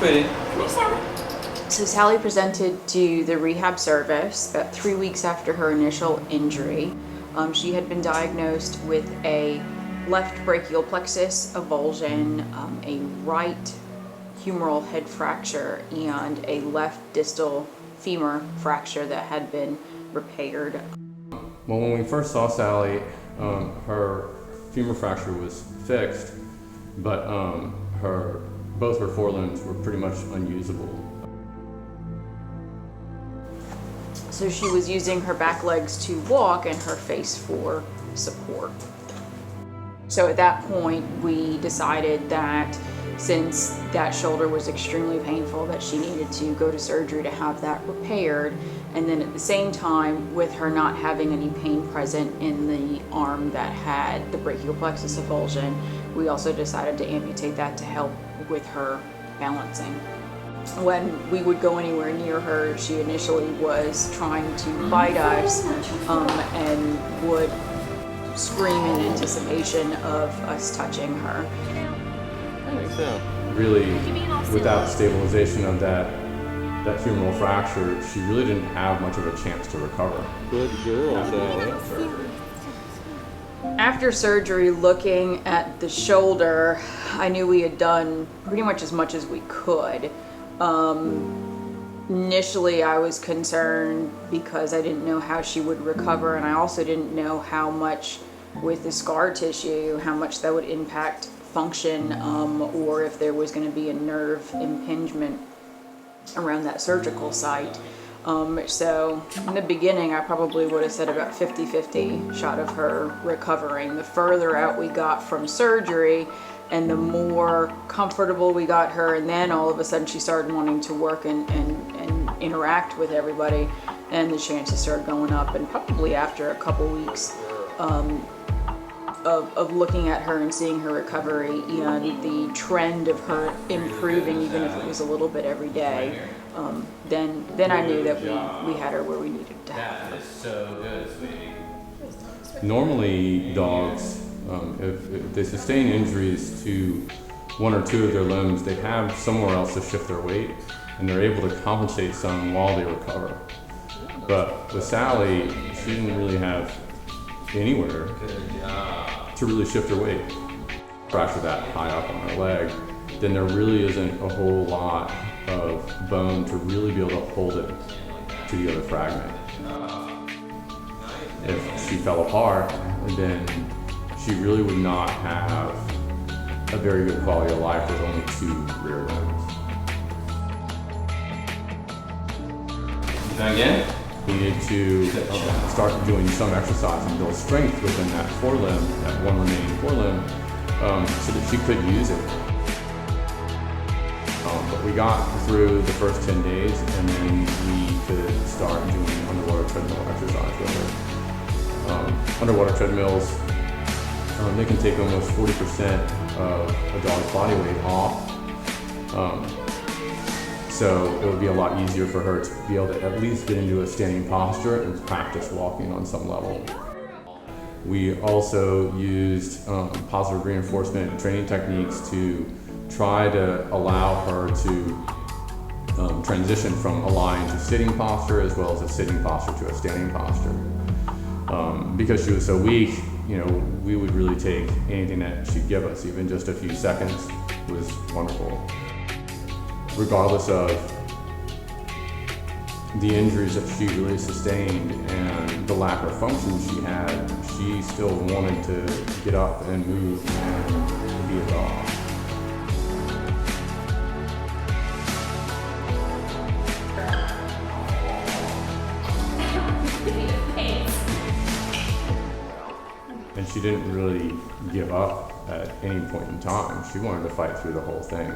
sweetie. Come here, Sally. So Sally presented to the rehab service about 3 weeks after her initial injury. She had been diagnosed with a left brachial plexus avulsion, a right humeral head fracture, and a left distal femur fracture that had been repaired. Well, when we first saw Sally, her femur fracture was fixed, but both her forelimbs were pretty much unusable. So she was using her back legs to walk and her face for support. So at that point, we decided that since that shoulder was extremely painful, that she needed to go to surgery to have that repaired. And then at the same time, with her not having any pain present in the arm that had the brachial plexus avulsion, we also decided to amputate that to help with her balancing. When we would go anywhere near her, she initially was trying to bite us and would scream in anticipation of us touching her. I think so. Really, without stabilization of that humeral fracture, she really didn't have much of a chance to recover. Good girl, Sally. After surgery, looking at the shoulder, I knew we had done pretty much as much as we could. Initially, I was concerned because I didn't know how she would recover, and I also didn't know how much with the scar tissue, how much that would impact function, or if there was going to be a nerve impingement around that surgical site. So in the beginning, I probably would have said about 50-50 shot of her recovering. The further out we got from surgery and the more comfortable we got her, and then all of a sudden she started wanting to work and interact with everybody, and the chances started going up. And probably after a couple weeks of looking at her and seeing her recovery and the trend of her improving, even if it was a little bit every day, then I knew that we had her where we needed to have her. That is so good, sweetie. Normally, dogs, if they sustain injuries to one or two of their limbs, they have somewhere else to shift their weight, and they're able to compensate some while they recover. But with Sally, she didn't really have anywhere to really shift her weight. Fracture that high up on her leg, then there really isn't a whole lot of bone to really be able to hold it to the other fragment. If she fell apart, then she really would not have a very good quality of life with only two rear limbs. Now again? We need to start doing some exercise and build strength within that forelimb, that one remaining forelimb, so that she could use it. But we got through the first 10 days, and then we could start doing underwater treadmill exercise with her. Underwater treadmills, they can take almost 40% of a dog's body weight off. So it would be a lot easier for her to be able to at least get into a standing posture and practice walking on some level. We also used positive reinforcement training techniques to try to allow her to transition from a lying to sitting posture, as well as a sitting posture to a standing posture. Because she was so weak, we would really take anything that she'd give us, even just a few seconds was wonderful. Regardless of the injuries that she really sustained and the lack of function she had, she still wanted to get up and move and be a dog. And she didn't really give up at any point in time. She wanted to fight through the whole thing.